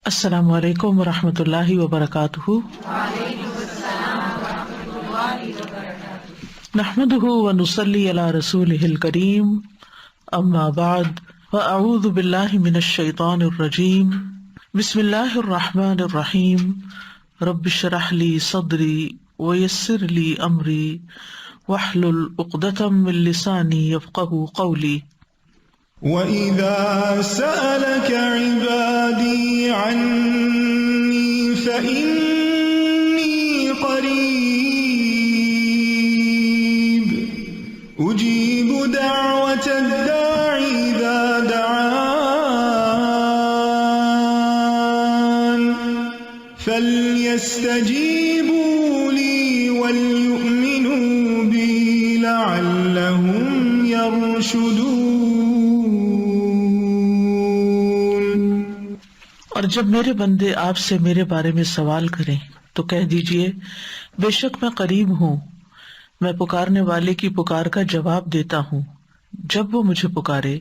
السلام علیکم ورحمۃ اللہ وبرکاتہ۔ نحمده ونصلی علی رسولہ الکریم، اما بعد فاعوذ باللہ من الشیطان الرجیم، بسم اللہ الرحمن الرحیم، رب اشرح لی صدری ویسر لی امری واحلل عقدۃ من لسانی یفقہوا قولی۔ وَإِذَا سَأَلَكَ عِبَادِي عَنِّي فَإِنِّي قَرِيبٌ أُجِيبُ دَعْوَةَ الدَّاعِ إِذَا دَعَانِ فَلْيَسْتَجِيبُوا لِي وَلْيُؤْمِنُوا بِي لَعَلَّهُمْ يَرْشُدُونَ۔ اور جب میرے بندے آپ سے میرے بارے میں سوال کریں تو کہہ دیجئے، بے شک میں قریب ہوں، میں پکارنے والے کی پکار کا جواب دیتا ہوں۔ جب وہ مجھے پکارے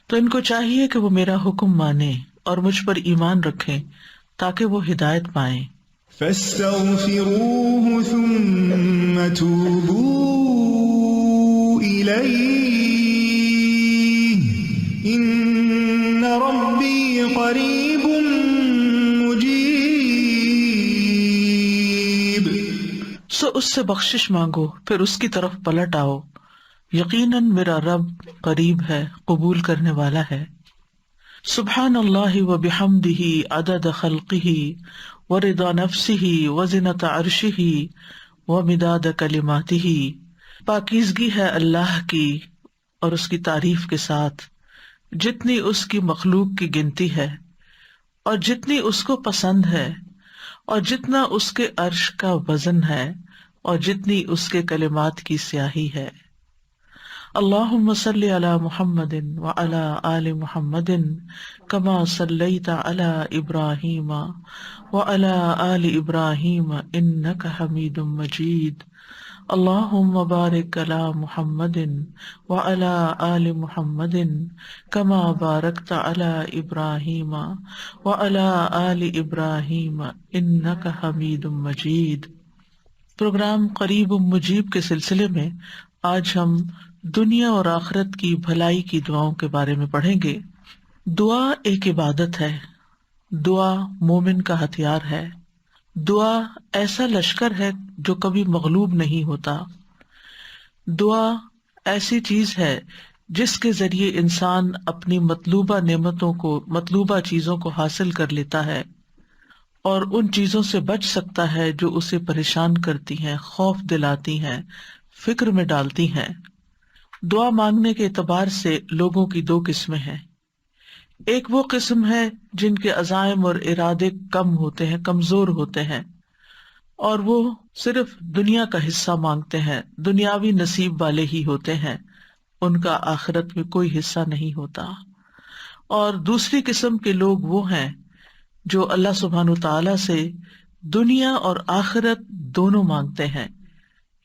تو ان کو چاہیے کہ وہ میرا حکم مانیں اور مجھ پر ایمان رکھیں تاکہ وہ ہدایت پائیں۔ فاستغفروه ثم توبوا إليه إن ربي قريب مجيب۔ سو اس سے بخشش مانگو، پھر اس کی طرف پلٹ آؤ، یقیناً میرا رب قریب ہے، قبول کرنے والا ہے۔ سبحان اللہ وبحمدہ عدد خلقہ ورضا نفسہ وزنۃ عرشہ ومداد کلماتہ۔ پاکیزگی ہے اللہ کی اور اس کی تعریف کے ساتھ، جتنی اس کی مخلوق کی گنتی ہے اور جتنی اس کو پسند ہے، اور جتنا اس کے عرش کا وزن ہے اور جتنی اس کے کلمات کی سیاہی ہے۔ اللہم صلی علی محمد وعلی آل محمد کما صلیت علی ابراہیم وعلی آل ابراہیم انک حمید مجید۔ اللہم بارک علی محمد وعلی آل محمد کما بارکت علی ابراہیم وعلی آل ابراہیم انک حمید مجید۔ پروگرام قریب مجیب کے سلسلے میں آج ہم دنیا اور آخرت کی بھلائی کی دعاؤں کے بارے میں پڑھیں گے۔ دعا ایک عبادت ہے، دعا مومن کا ہتھیار ہے، دعا ایسا لشکر ہے جو کبھی مغلوب نہیں ہوتا۔ دعا ایسی چیز ہے جس کے ذریعے انسان اپنی مطلوبہ نعمتوں کو، مطلوبہ چیزوں کو حاصل کر لیتا ہے اور ان چیزوں سے بچ سکتا ہے جو اسے پریشان کرتی ہیں، خوف دلاتی ہیں، فکر میں ڈالتی ہیں۔ دعا مانگنے کے اعتبار سے لوگوں کی دو قسمیں ہیں۔ ایک وہ قسم ہے جن کے عزائم اور ارادے کم ہوتے ہیں، کمزور ہوتے ہیں، اور وہ صرف دنیا کا حصہ مانگتے ہیں، دنیاوی نصیب والے ہی ہوتے ہیں، ان کا آخرت میں کوئی حصہ نہیں ہوتا۔ اور دوسری قسم کے لوگ وہ ہیں جو اللہ سبحانہ وتعالیٰ سے دنیا اور آخرت دونوں مانگتے ہیں۔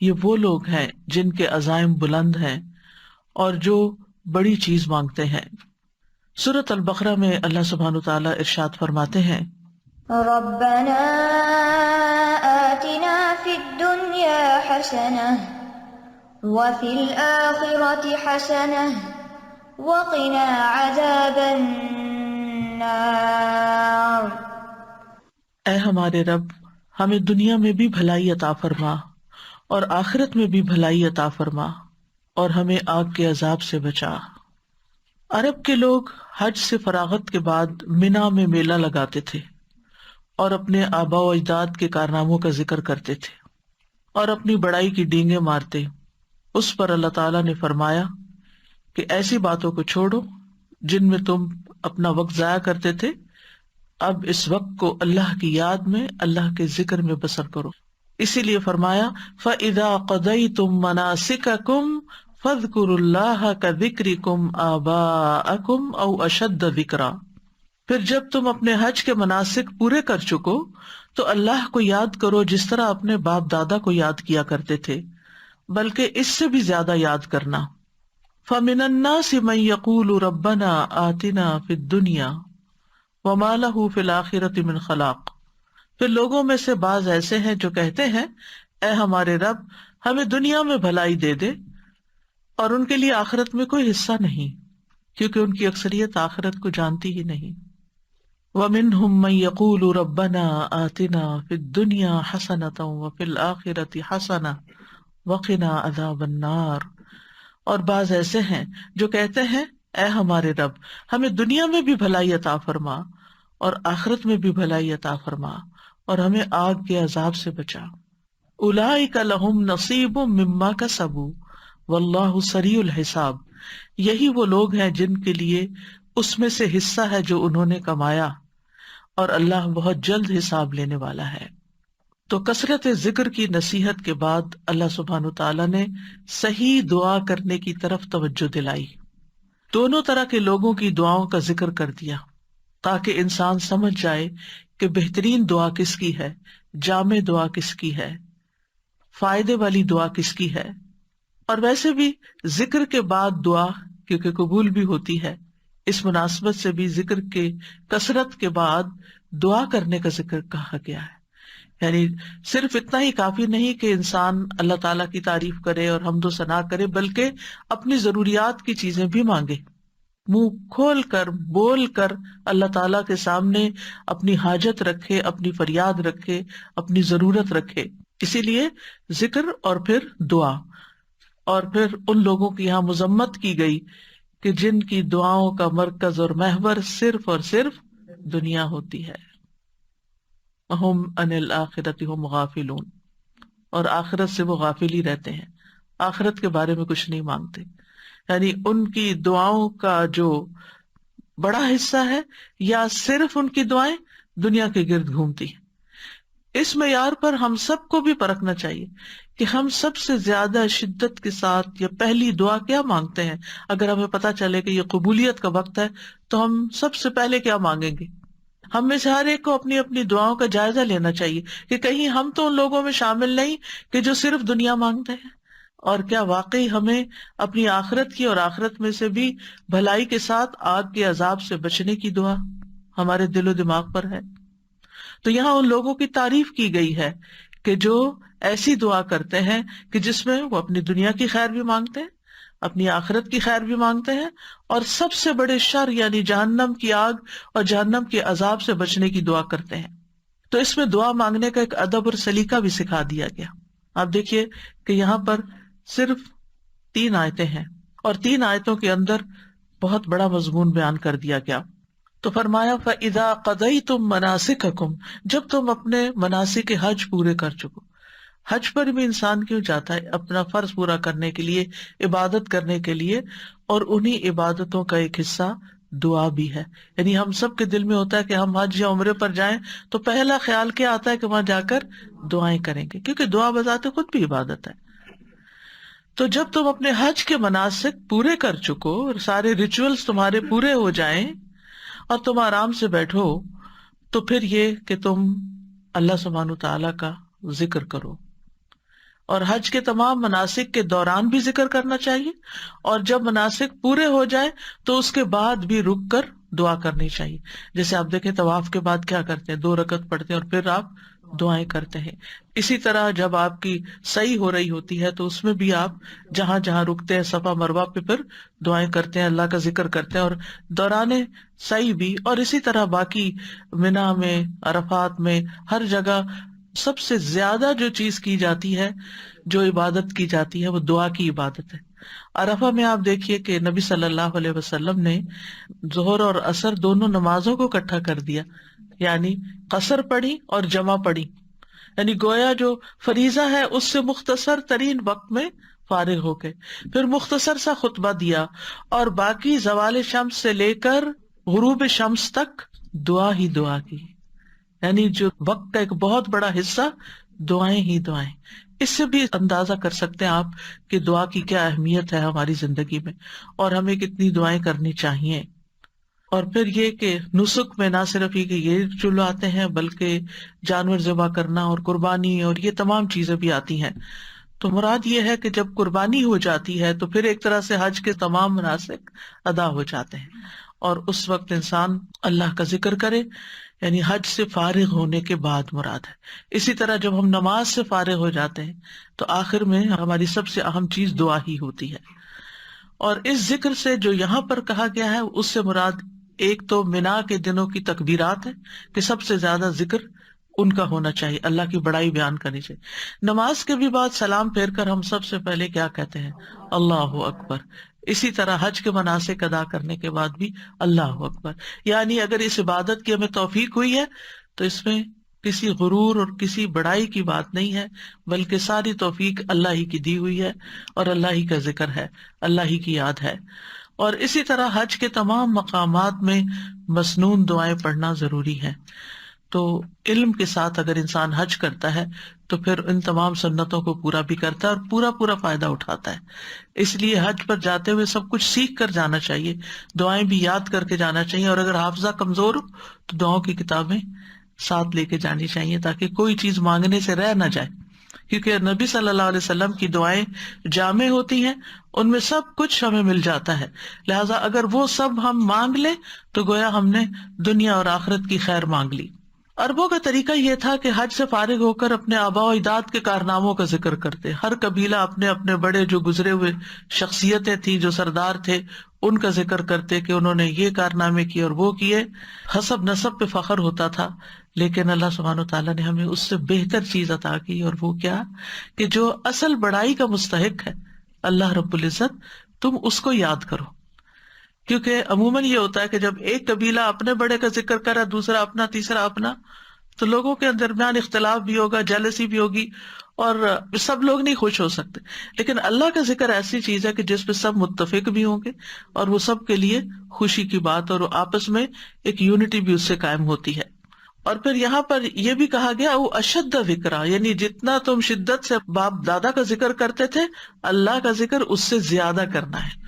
یہ وہ لوگ ہیں جن کے عزائم بلند ہیں اور جو بڑی چیز مانگتے ہیں۔ سورۃ البقرہ میں اللہ سبحانہ وتعالیٰ ارشاد فرماتے ہیں، ربنا آتنا فی الدنیا حسنہ وفی الآخرة حسنہ وقنا عذاب النار۔ اے ہمارے رب، ہمیں دنیا میں بھی بھلائی عطا فرما اور آخرت میں بھی بھلائی عطا فرما اور ہمیں آگ کے عذاب سے بچا۔ عرب کے لوگ حج سے فراغت کے بعد منا میں میلہ لگاتے تھے اور اپنے آباء و اجداد کے کارناموں کا ذکر کرتے تھے اور اپنی بڑائی کی ڈینگیں مارتے۔ اس پر اللہ تعالیٰ نے فرمایا کہ ایسی باتوں کو چھوڑو جن میں تم اپنا وقت ضائع کرتے تھے، اب اس وقت کو اللہ کی یاد میں، اللہ کے ذکر میں بسر کرو۔ اسی لیے فرمایا فَإِذَا قَضَيْتُم مَّنَاسِكَكُمْ فَاذْكُرُوا اللَّهَ كَذِكْرِكُمْ آبَاءَكُمْ أَوْ أَشَدَّ ذِكْرًا۔ پھر جب تم اپنے حج کے مناسک پورے کر چکو تو اللہ کو یاد کرو جس طرح اپنے باپ دادا کو یاد کیا کرتے تھے، بلکہ اس سے بھی زیادہ یاد کرنا۔ فَمِنَ النَّاسِ مَن يَقُولُ رَبَّنَا آتِنَا فِي الدُّنْيَا وما لہ فی الآخرۃ من خلاق۔ پھر لوگوں میں سے بعض ایسے ہیں جو کہتے ہیں اے ہمارے رب ہمیں دنیا میں بھلائی دے دے، اور ان کے لیے آخرت میں کوئی حصہ نہیں، کیونکہ ان کی اکثریت آخرت کو جانتی ہی نہیں۔ وَمِنْهُمْ مَنْ يَقُولُ رَبَّنَا آتِنَا فِي الدُّنْيَا حَسَنَةً وَفِي الْآخِرَةِ حَسَنَةً وَقِنَا عَذَابَ النَّارِ، اور بعض ایسے ہیں جو کہتے ہیں اے ہمارے رب ہمیں دنیا میں بھی بھلائی عطا فرما اور آخرت میں بھی بھلائی عطا فرما اور ہمیں آگ کے عذاب سے بچا۔ اولئک لہم نصیب مما کسبوا واللہ سریع الحساب، یہی وہ لوگ ہیں جن کے لیے اس میں سے حصہ ہے جو انہوں نے کمایا، اور اللہ بہت جلد حساب لینے والا ہے۔ تو کثرت ذکر کی نصیحت کے بعد اللہ سبحانہ تعالیٰ نے صحیح دعا کرنے کی طرف توجہ دلائی، دونوں طرح کے لوگوں کی دعاؤں کا ذکر کر دیا تاکہ انسان سمجھ جائے کہ بہترین دعا کس کی ہے، جامع دعا کس کی ہے، فائدے والی دعا کس کی ہے۔ اور ویسے بھی ذکر کے بعد دعا کیونکہ قبول بھی ہوتی ہے، اس مناسبت سے بھی ذکر کے کثرت کے بعد دعا کرنے کا ذکر کہا گیا ہے۔ یعنی صرف اتنا ہی کافی نہیں کہ انسان اللہ تعالیٰ کی تعریف کرے اور حمد و ثنا کرے، بلکہ اپنی ضروریات کی چیزیں بھی مانگے، منہ کھول کر بول کر اللہ تعالیٰ کے سامنے اپنی حاجت رکھے، اپنی فریاد رکھے، اپنی ضرورت رکھے۔ اسی لیے ذکر اور پھر دعا، اور پھر ان لوگوں کی یہاں مذمت کی گئی کہ جن کی دعاؤں کا مرکز اور محور صرف اور صرف دنیا ہوتی ہے۔ ہم عن الآخرۃ ہم غافلون، اور آخرت سے وہ غافل ہی رہتے ہیں، آخرت کے بارے میں کچھ نہیں مانگتے۔ یعنی ان کی دعاؤں کا جو بڑا حصہ ہے یا صرف ان کی دعائیں دنیا کے گرد گھومتی ہیں۔ اس معیار پر ہم سب کو بھی پرکھنا چاہیے کہ ہم سب سے زیادہ شدت کے ساتھ یا پہلی دعا کیا مانگتے ہیں۔ اگر ہمیں پتہ چلے کہ یہ قبولیت کا وقت ہے تو ہم سب سے پہلے کیا مانگیں گے؟ ہم میں سے ہر ایک کو اپنی اپنی دعاؤں کا جائزہ لینا چاہیے کہ کہیں ہم تو ان لوگوں میں شامل نہیں کہ جو صرف دنیا مانگتے ہیں، اور کیا واقعی ہمیں اپنی آخرت کی اور آخرت میں سے بھی بھلائی کے ساتھ آگ کے عذاب سے بچنے کی دعا ہمارے دل و دماغ پر ہے۔ تو یہاں ان لوگوں کی تعریف کی گئی ہے کہ جو ایسی دعا کرتے ہیں کہ جس میں وہ اپنی دنیا کی خیر بھی مانگتے ہیں، اپنی آخرت کی خیر بھی مانگتے ہیں، اور سب سے بڑے شر یعنی جہنم کی آگ اور جہنم کے عذاب سے بچنے کی دعا کرتے ہیں۔ تو اس میں دعا مانگنے کا ایک ادب اور سلیقہ بھی سکھا دیا گیا۔ آپ دیکھیے کہ یہاں پر صرف 3 آیتیں ہیں، اور 3 آیتوں کے اندر بہت بڑا مضمون بیان کر دیا گیا۔ تو فرمایا فَإِذَا قَضَيْتُم مَنَاسِكَكُمْ، جب تم اپنے مناسک حج پورے کر چکو۔ حج پر بھی انسان کیوں جاتا ہے؟ اپنا فرض پورا کرنے کے لیے، عبادت کرنے کے لیے، اور انہی عبادتوں کا ایک حصہ دعا بھی ہے۔ یعنی ہم سب کے دل میں ہوتا ہے کہ ہم حج یا عمرے پر جائیں تو پہلا خیال کیا آتا ہے کہ وہاں جا کر دعائیں کریں گے، کیونکہ دعا بذات خود بھی عبادت ہے۔ تو جب تم اپنے حج کے مناسک پورے کر چکو اور سارے ریچولز تمہارے پورے ہو جائیں اور تم آرام سے بیٹھو، تو پھر یہ کہ تم اللہ سبحانہ تعالیٰ کا ذکر کرو، اور حج کے تمام مناسک کے دوران بھی ذکر کرنا چاہیے، اور جب مناسک پورے ہو جائے تو اس کے بعد بھی رک کر دعا کرنی چاہیے۔ جیسے آپ دیکھیں طواف کے بعد کیا کرتے ہیں، 2 رکعت پڑھتے ہیں اور پھر آپ دعائیں کرتے ہیں۔ اسی طرح جب آپ کی سعی ہو رہی ہوتی ہے تو اس میں بھی آپ جہاں جہاں رکتے ہیں صفا مروہ پہ پھر دعائیں کرتے ہیں، اللہ کا ذکر کرتے ہیں، اور دوران سعی بھی، اور اسی طرح باقی منا میں، عرفات میں، ہر جگہ سب سے زیادہ جو چیز کی جاتی ہے، جو عبادت کی جاتی ہے، وہ دعا کی عبادت ہے۔ عرفہ میں آپ دیکھیے کہ نبی صلی اللہ علیہ وسلم نے ظہر اور عصر دونوں نمازوں کو اکٹھا کر دیا، یعنی قصر پڑھی اور جمع پڑھی، یعنی گویا جو فریضہ ہے اس سے مختصر ترین وقت میں فارغ ہو گئے، پھر مختصر سا خطبہ دیا، اور باقی زوال شمس سے لے کر غروب شمس تک دعا ہی دعا کی، یعنی جو وقت کا ایک بہت بڑا حصہ دعائیں ہی دعائیں۔ اس سے بھی اندازہ کر سکتے ہیں آپ کہ دعا کی کیا اہمیت ہے ہماری زندگی میں، اور ہمیں کتنی دعائیں کرنی چاہیے۔ اور پھر یہ کہ نسک میں نہ صرف یہ کہ یہ چلو آتے ہیں، بلکہ جانور ذبح کرنا اور قربانی اور یہ تمام چیزیں بھی آتی ہیں۔ تو مراد یہ ہے کہ جب قربانی ہو جاتی ہے تو پھر ایک طرح سے حج کے تمام مناسک ادا ہو جاتے ہیں، اور اس وقت انسان اللہ کا ذکر کرے، یعنی حج سے فارغ ہونے کے بعد مراد ہے۔ اسی طرح جب ہم نماز سے فارغ ہو جاتے ہیں تو آخر میں ہماری سب سے اہم چیز دعا ہی ہوتی ہے۔ اور اس ذکر سے جو یہاں پر کہا گیا ہے اس سے مراد ایک تو منا کے دنوں کی تکبیرات ہے کہ سب سے زیادہ ذکر ان کا ہونا چاہیے، اللہ کی بڑائی بیان کرنی چاہیے۔ نماز کے بھی بعد سلام پھیر کر ہم سب سے پہلے کیا کہتے ہیں؟ اللہ اکبر۔ اسی طرح حج کے مناسک ادا کرنے کے بعد بھی اللہ اکبر، یعنی اگر اس عبادت کی ہمیں توفیق ہوئی ہے تو اس میں کسی غرور اور کسی بڑائی کی بات نہیں ہے، بلکہ ساری توفیق اللہ ہی کی دی ہوئی ہے اور اللہ ہی کا ذکر ہے، اللہ ہی کی یاد ہے۔ اور اسی طرح حج کے تمام مقامات میں مسنون دعائیں پڑھنا ضروری ہے۔ تو علم کے ساتھ اگر انسان حج کرتا ہے تو پھر ان تمام سنتوں کو پورا بھی کرتا ہے اور پورا فائدہ اٹھاتا ہے۔ اس لیے حج پر جاتے ہوئے سب کچھ سیکھ کر جانا چاہیے، دعائیں بھی یاد کر کے جانا چاہیے، اور اگر حافظہ کمزور ہو تو دعاؤں کی کتابیں ساتھ لے کے جانی چاہیے تاکہ کوئی چیز مانگنے سے رہ نہ جائے، کیونکہ نبی صلی اللہ علیہ وسلم کی دعائیں جامع ہوتی ہیں، ان میں سب کچھ ہمیں مل جاتا ہے، لہٰذا اگر وہ سب ہم مانگ لیں تو گویا ہم نے دنیا اور آخرت کی خیر مانگ لی۔ عربوں کا طریقہ یہ تھا کہ حج سے فارغ ہو کر اپنے آباء و اجداد کے کارناموں کا ذکر کرتے، ہر قبیلہ اپنے اپنے بڑے جو گزرے ہوئے شخصیتیں تھیں، جو سردار تھے، ان کا ذکر کرتے کہ انہوں نے یہ کارنامے کیے اور وہ کیے، حسب نسب پہ فخر ہوتا تھا۔ لیکن اللہ سبحانہ وتعالیٰ نے ہمیں اس سے بہتر چیز عطا کی، اور وہ کیا کہ جو اصل بڑائی کا مستحق ہے اللہ رب العزت، تم اس کو یاد کرو۔ کیونکہ عموماً یہ ہوتا ہے کہ جب ایک قبیلہ اپنے بڑے کا ذکر کرا، دوسرا اپنا، تیسرا اپنا، تو لوگوں کے درمیان اختلاف بھی ہوگا، جیلسی بھی ہوگی، اور سب لوگ نہیں خوش ہو سکتے۔ لیکن اللہ کا ذکر ایسی چیز ہے کہ جس پہ سب متفق بھی ہوں گے اور وہ سب کے لیے خوشی کی بات، اور آپس میں ایک یونٹی بھی اس سے قائم ہوتی ہے۔ اور پھر یہاں پر یہ بھی کہا گیا وہ اشد ذکرا، یعنی جتنا تم شدت سے باپ دادا کا ذکر کرتے تھے، اللہ کا ذکر اس سے زیادہ کرنا ہے،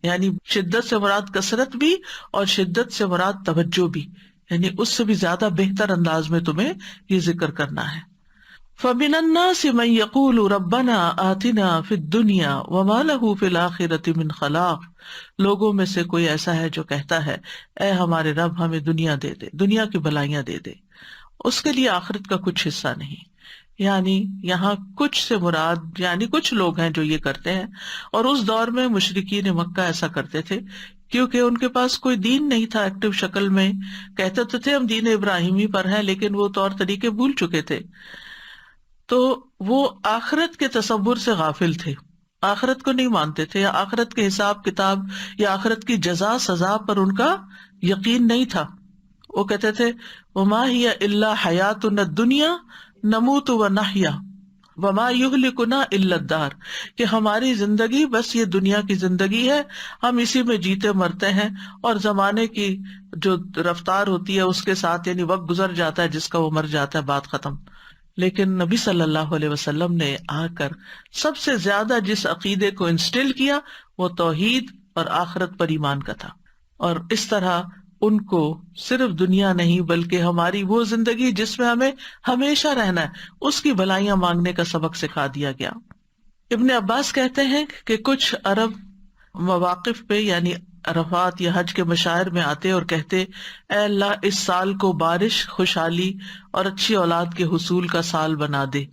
یعنی شدت سے مراد کثرت بھی اور شدت سے مراد توجہ بھی، یعنی اس سے بھی زیادہ بہتر انداز میں تمہیں یہ ذکر کرنا ہے۔ فَمِنَ النَّاسِ مَن يَقُولُ رَبَّنَا آتِنَا فِي الدُّنْيَا وَمَا لَهُ فِي الْآخِرَةِ مِنْ خَلَاقٍ، لوگوں میں سے کوئی ایسا ہے جو کہتا ہے اے ہمارے رب ہمیں دنیا دے دے، دنیا کی بھلائیاں دے دے، اس کے لیے آخرت کا کچھ حصہ نہیں۔ یعنی یہاں کچھ سے مراد یعنی کچھ لوگ ہیں جو یہ کرتے ہیں، اور اس دور میں مشرکین مکہ ایسا کرتے تھے کیونکہ ان کے پاس کوئی دین نہیں تھا ایکٹیو شکل میں، کہتے تو تھے ہم دین ابراہیمی پر ہیں، لیکن وہ طور طریقے بھول چکے تھے، تو وہ آخرت کے تصور سے غافل تھے، آخرت کو نہیں مانتے تھے، یا آخرت کے حساب کتاب یا آخرت کی جزا سزا پر ان کا یقین نہیں تھا۔ وہ کہتے تھے وما ہی الا حیاتنا الدنیا نموت و نحیا وما یہلکنا الا الدار، کہ ہماری زندگی بس یہ دنیا کی زندگی ہے، ہم اسی میں جیتے مرتے ہیں، اور زمانے کی جو رفتار ہوتی ہے اس کے ساتھ یعنی وقت گزر جاتا ہے، جس کا وہ مر جاتا ہے، بات ختم۔ لیکن نبی صلی اللہ علیہ وسلم نے آ کر سب سے زیادہ جس عقیدے کو انسٹل کیا وہ توحید اور آخرت پر ایمان کا تھا، اور اس طرح ان کو صرف دنیا نہیں بلکہ ہماری وہ زندگی جس میں ہمیں ہمیشہ رہنا ہے اس کی بھلائیاں مانگنے کا سبق سکھا دیا گیا۔ ابن عباس کہتے ہیں کہ کچھ عرب مواقف پہ یعنی عرفات یا حج کے مشاعر میں آتے اور کہتے اے اللہ اس سال کو بارش، خوشحالی اور اچھی اولاد کے حصول کا سال بنا دے۔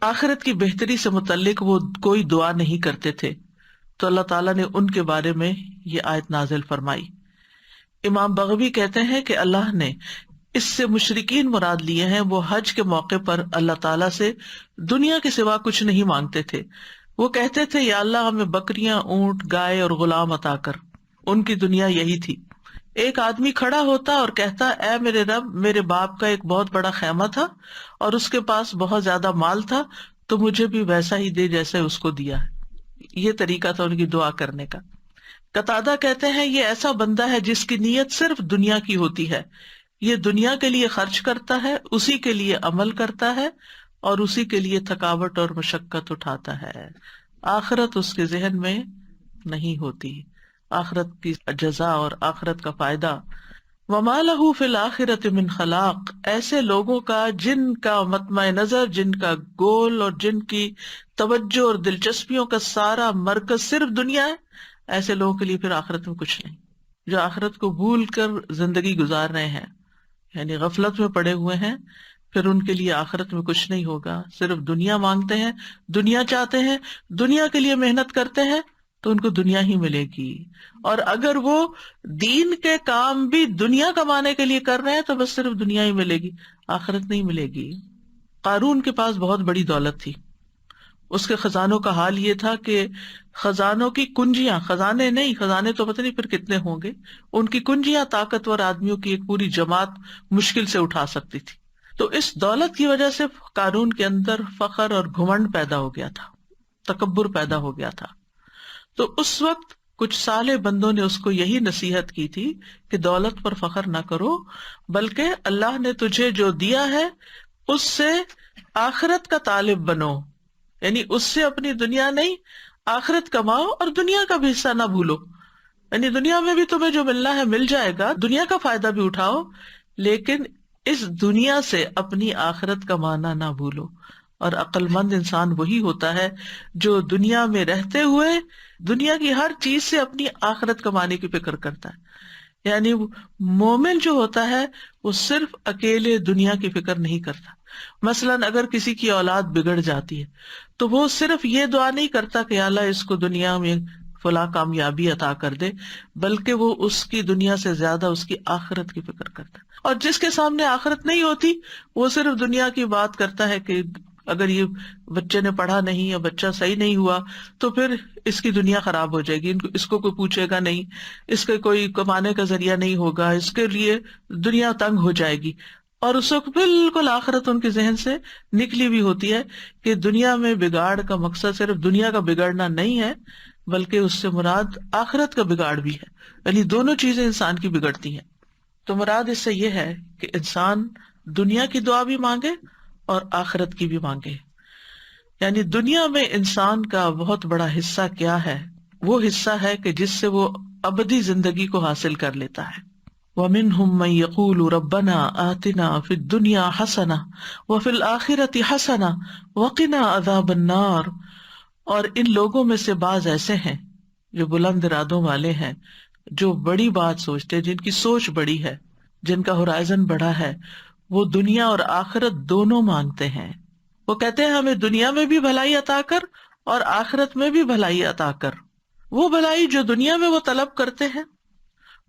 آخرت کی بہتری سے متعلق وہ کوئی دعا نہیں کرتے تھے، تو اللہ تعالیٰ نے ان کے بارے میں یہ آیت نازل فرمائی۔ امام بغوی کہتے ہیں کہ اللہ نے اس سے مشرکین مراد لیے ہیں وہ حج کے موقع پر اللہ تعالیٰ سے دنیا کے سوا کچھ نہیں مانگتے تھے، وہ کہتے تھے یا اللہ ہمیں بکریاں، اونٹ، گائے اور غلام عطا کر۔ ان کی دنیا یہی تھی۔ ایک آدمی کھڑا ہوتا اور کہتا اے میرے رب میرے باپ کا ایک بہت بڑا خیمہ تھا اور اس کے پاس بہت زیادہ مال تھا، تو مجھے بھی ویسا ہی دے جیسے اس کو دیا ہے۔ یہ طریقہ تھا ان کی دعا کرنے کا۔ قتادہ کہتے ہیں یہ ایسا بندہ ہے جس کی نیت صرف دنیا کی ہوتی ہے، یہ دنیا کے لیے خرچ کرتا ہے، اسی کے لیے عمل کرتا ہے اور اسی کے لیے تھکاوٹ اور مشقت اٹھاتا ہے، آخرت اس کے ذہن میں نہیں ہوتی، آخرت کی جزا اور آخرت کا فائدہ۔ وما لہ فی الآخرۃ من خلاق، ایسے لوگوں کا جن کا مطمع نظر، جن کا گول اور جن کی توجہ اور دلچسپیوں کا سارا مرکز صرف دنیا ہے، ایسے لوگوں کے لیے پھر آخرت میں کچھ نہیں۔ جو آخرت کو بھول کر زندگی گزار رہے ہیں، یعنی غفلت میں پڑے ہوئے ہیں، پھر ان کے لیے آخرت میں کچھ نہیں ہوگا، صرف دنیا مانگتے ہیں، دنیا چاہتے ہیں، دنیا کے لیے محنت کرتے ہیں تو ان کو دنیا ہی ملے گی، اور اگر وہ دین کے کام بھی دنیا کمانے کے لیے کر رہے ہیں تو بس صرف دنیا ہی ملے گی، آخرت نہیں ملے گی۔ قارون کے پاس بہت بڑی دولت تھی، اس کے خزانوں کا حال یہ تھا کہ خزانوں کی کنجیاں، خزانے نہیں، خزانے تو پتہ نہیں پھر کتنے ہوں گے، ان کی کنجیاں طاقتور آدمیوں کی ایک پوری جماعت مشکل سے اٹھا سکتی تھی۔ تو اس دولت کی وجہ سے قارون کے اندر فخر اور گھمنڈ پیدا ہو گیا تھا، تکبر پیدا ہو گیا تھا۔ تو اس وقت کچھ صالح بندوں نے اس کو یہی نصیحت کی تھی کہ دولت پر فخر نہ کرو، بلکہ اللہ نے تجھے جو دیا ہے اس سے آخرت کا طالب بنو، یعنی اس سے اپنی دنیا نہیں آخرت کماؤ، اور دنیا کا بھی حصہ نہ بھولو، یعنی دنیا میں بھی تمہیں جو ملنا ہے مل جائے گا، دنیا کا فائدہ بھی اٹھاؤ، لیکن اس دنیا سے اپنی آخرت کمانا نہ بھولو۔ اور عقل مند انسان وہی ہوتا ہے جو دنیا میں رہتے ہوئے دنیا کی ہر چیز سے اپنی آخرت کمانے کی فکر کرتا ہے، یعنی مومن جو ہوتا ہے وہ صرف اکیلے دنیا کی فکر نہیں کرتا۔ مثلاً اگر کسی کی اولاد بگڑ جاتی ہے تو وہ صرف یہ دعا نہیں کرتا کہ اللہ اس کو دنیا میں فلاں کامیابی عطا کر دے، بلکہ وہ اس کی دنیا سے زیادہ اس کی آخرت کی فکر کرتا ہے۔ اور جس کے سامنے آخرت نہیں ہوتی وہ صرف دنیا کی بات کرتا ہے کہ اگر یہ بچے نے پڑھا نہیں یا بچہ صحیح نہیں ہوا تو پھر اس کی دنیا خراب ہو جائے گی، اس کو کوئی پوچھے گا نہیں، اس کے کوئی کمانے کا ذریعہ نہیں ہوگا، اس کے لیے دنیا تنگ ہو جائے گی۔ اور اس وقت بالکل آخرت ان کے ذہن سے نکلی بھی ہوتی ہے کہ دنیا میں بگاڑ کا مقصد صرف دنیا کا بگڑنا نہیں ہے، بلکہ اس سے مراد آخرت کا بگاڑ بھی ہے، یعنی دونوں چیزیں انسان کی بگڑتی ہیں۔ تو مراد اس سے یہ ہے کہ انسان دنیا کی دعا بھی مانگے اور آخرت کی بھی مانگے، یعنی دنیا میں انسان کا بہت بڑا حصہ کیا ہے؟ وہ حصہ ہے کہ جس سے وہ ابدی زندگی کو حاصل کر لیتا ہے۔ وَمِنْهُمْ مَنْ يَقُولُ رَبَّنَا آتِنَا فِي الدُّنْيَا حَسَنَةً وَفِي الْآخِرَةِ حَسَنَةً وَقِنَا عَذَابَ النَّارِ، اور ان لوگوں میں سے بعض ایسے ہیں جو بلند ارادوں والے ہیں، جو بڑی بات سوچتے ہیں، جن کی سوچ بڑی ہے، جن کا ہورائزن بڑا ہے، وہ دنیا اور آخرت دونوں مانگتے ہیں۔ وہ کہتے ہیں ہمیں دنیا میں بھی بھلائی عطا کر اور آخرت میں بھی بھلائی عطا کر۔ وہ بھلائی جو دنیا میں وہ طلب کرتے ہیں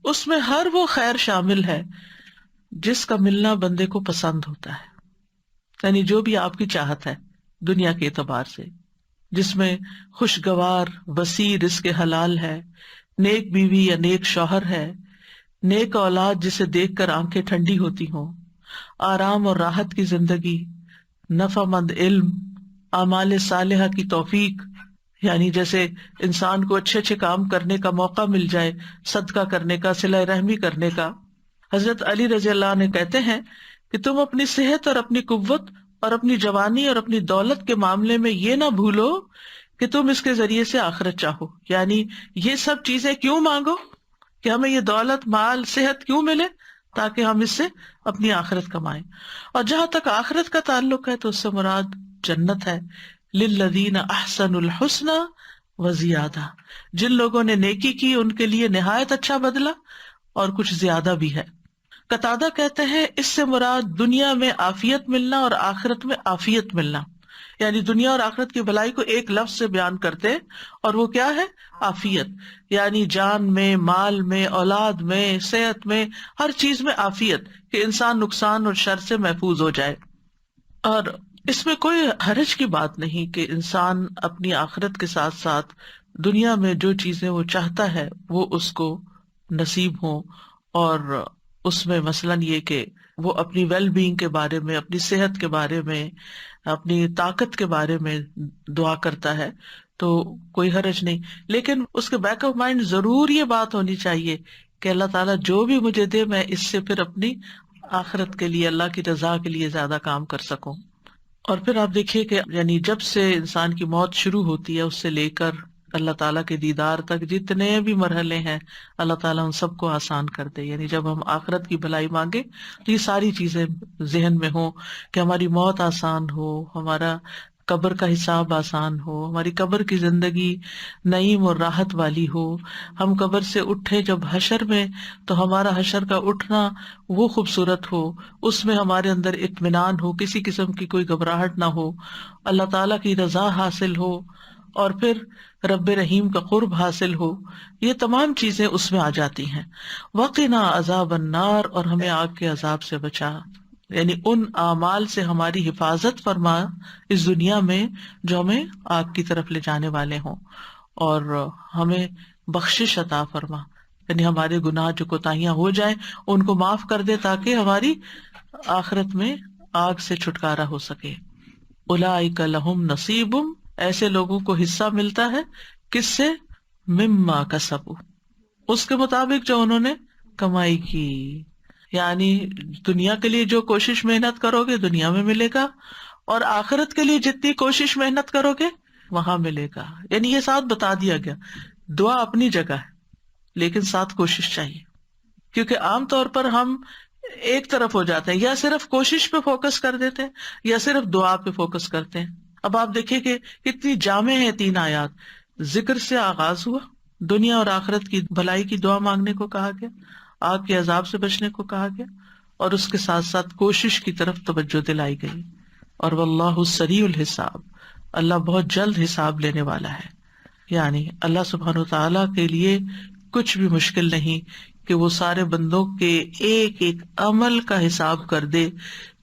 اس میں ہر وہ خیر شامل ہے جس کا ملنا بندے کو پسند ہوتا ہے، یعنی جو بھی آپ کی چاہت ہے دنیا کے اعتبار سے، جس میں خوشگوار وسیع رزق حلال ہے، نیک بیوی یا نیک شوہر ہے، نیک اولاد جسے دیکھ کر آنکھیں ٹھنڈی ہوتی ہوں، آرام اور راحت کی زندگی، نفع مند علم، اعمال صالحہ کی توفیق، یعنی جیسے انسان کو اچھے اچھے کام کرنے کا موقع مل جائے، صدقہ کرنے کا، صلہ رحمی کرنے کا۔ حضرت علی رضی اللہ عنہ کہتے ہیں کہ تم اپنی صحت اور اپنی قوت اور اپنی جوانی اور اپنی دولت کے معاملے میں یہ نہ بھولو کہ تم اس کے ذریعے سے آخرت چاہو، یعنی یہ سب چیزیں کیوں مانگو کہ ہمیں یہ دولت، مال، صحت کیوں ملے، تاکہ ہم اس سے اپنی آخرت کمائیں۔ اور جہاں تک آخرت کا تعلق ہے تو اس سے مراد جنت ہے، للذین احسنوا الحسنی وزیادہ، جن لوگوں نے نیکی کی ان کے لیے نہایت اچھا بدلہ اور کچھ زیادہ بھی ہے۔ قتادہ کہتے ہیں اس سے مراد دنیا میں عافیت ملنا اور آخرت میں عافیت ملنا، یعنی دنیا اور آخرت کی بھلائی کو ایک لفظ سے بیان کرتے ہیں، اور وہ کیا ہے؟ عافیت، یعنی جان میں، مال میں، اولاد میں، صحت میں، ہر چیز میں عافیت، کہ انسان نقصان اور شر سے محفوظ ہو جائے۔ اور اس میں کوئی حرج کی بات نہیں کہ انسان اپنی آخرت کے ساتھ ساتھ دنیا میں جو چیزیں وہ چاہتا ہے وہ اس کو نصیب ہوں، اور اس میں مثلاً یہ کہ وہ اپنی ویل بینگ کے بارے میں، اپنی صحت کے بارے میں، اپنی طاقت کے بارے میں دعا کرتا ہے تو کوئی حرج نہیں، لیکن اس کے بیک آف مائنڈ ضرور یہ بات ہونی چاہیے کہ اللہ تعالیٰ جو بھی مجھے دے میں اس سے پھر اپنی آخرت کے لیے، اللہ کی رضا کے لیے زیادہ کام کر سکوں۔ اور پھر آپ دیکھیے کہ یعنی جب سے انسان کی موت شروع ہوتی ہے اس سے لے کر اللہ تعالیٰ کے دیدار تک جتنے بھی مرحلے ہیں اللہ تعالیٰ ان سب کو آسان کر دے، یعنی جب ہم آخرت کی بھلائی مانگے تو یہ ساری چیزیں ذہن میں ہوں کہ ہماری موت آسان ہو، ہمارا قبر کا حساب آسان ہو، ہماری قبر کی زندگی نعیم اور راحت والی ہو، ہم قبر سے اٹھے جب حشر میں تو ہمارا حشر کا اٹھنا وہ خوبصورت ہو، اس میں ہمارے اندر اطمینان ہو، کسی قسم کی کوئی گھبراہٹ نہ ہو، اللہ تعالیٰ کی رضا حاصل ہو، اور پھر رب رحیم کا قرب حاصل ہو، یہ تمام چیزیں اس میں آ جاتی ہیں۔ وقنا عذاب النار، اور ہمیں آگ کے عذاب سے بچا، یعنی ان اعمال سے ہماری حفاظت فرما اس دنیا میں جو ہمیں آگ کی طرف لے جانے والے ہوں، اور ہمیں بخشش عطا فرما، یعنی ہمارے گناہ جو کوتاہیاں ہو جائیں ان کو معاف کر دے تاکہ ہماری آخرت میں آگ سے چھٹکارا ہو سکے۔ اولئک لہم نصیب، ایسے لوگوں کو حصہ ملتا ہے، کس سے؟ مما کسبوا، اس کے مطابق جو انہوں نے کمائی کی، یعنی دنیا کے لیے جو کوشش محنت کرو گے دنیا میں ملے گا، اور آخرت کے لیے جتنی کوشش محنت کرو گے وہاں ملے گا۔ یعنی یہ ساتھ بتا دیا گیا، دعا اپنی جگہ ہے لیکن ساتھ کوشش چاہیے، کیونکہ عام طور پر ہم ایک طرف ہو جاتے ہیں، یا صرف کوشش پہ فوکس کر دیتے ہیں یا صرف دعا پہ فوکس کرتے ہیں۔ اب آپ دیکھیں کہ کتنی جامع ہے تین آیات، ذکر سے آغاز ہوا، دنیا اور آخرت کی بھلائی کی دعا مانگنے کو کہا گیا، آگ کے عذاب سے بچنے کو کہا گیا، اور اس کے ساتھ ساتھ کوشش کی طرف توجہ دلائی گئی۔ اور واللہ سریع الحساب، اللہ بہت جلد حساب لینے والا ہے، یعنی اللہ سبحانہ وتعالیٰ کے لیے کچھ بھی مشکل نہیں کہ وہ سارے بندوں کے ایک ایک عمل کا حساب کر دے،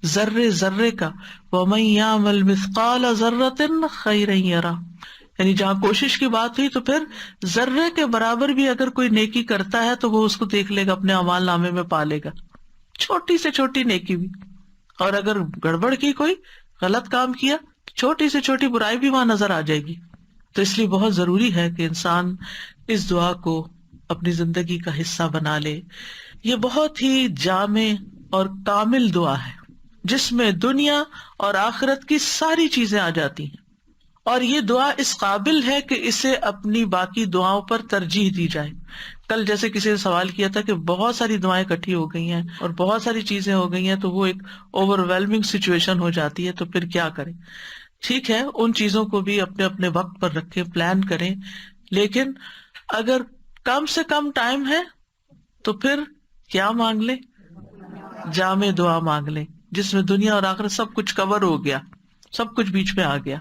ذرے ذرے کا۔ وَمَن يَعْمَلْ مِثْقَالَ ذَرَّةٍ خَيْرًا يَرَهُ، یعنی جہاں کوشش کی بات ہوئی تو پھر ذرے کے برابر بھی اگر کوئی نیکی کرتا ہے تو وہ اس کو دیکھ لے گا، اپنے اعمال نامے میں پا لے گا، چھوٹی سے چھوٹی نیکی بھی۔ اور اگر گڑبڑ کی، کوئی غلط کام کیا، چھوٹی سے چھوٹی برائی بھی وہاں نظر آ جائے گی۔ تو اس لیے بہت ضروری ہے کہ انسان اس دعا کو اپنی زندگی کا حصہ بنا لے۔ یہ بہت ہی جامع اور کامل دعا ہے جس میں دنیا اور آخرت کی ساری چیزیں آ جاتی ہیں، اور یہ دعا اس قابل ہے کہ اسے اپنی باقی دعاؤں پر ترجیح دی جائے۔ کل جیسے کسی نے سوال کیا تھا کہ بہت ساری دعائیں اکٹھی ہو گئی ہیں اور بہت ساری چیزیں ہو گئی ہیں تو وہ ایک اوور ویلمنگ سچویشن ہو جاتی ہے، تو پھر کیا کریں؟ ٹھیک ہے، ان چیزوں کو بھی اپنے اپنے وقت پر رکھیں، پلان کریں، لیکن اگر کم سے کم ٹائم ہے تو پھر کیا مانگ لیں؟ جامع دعا مانگ لیں جس میں دنیا اور آخرت سب کچھ کور ہو گیا، سب کچھ بیچ میں آ گیا۔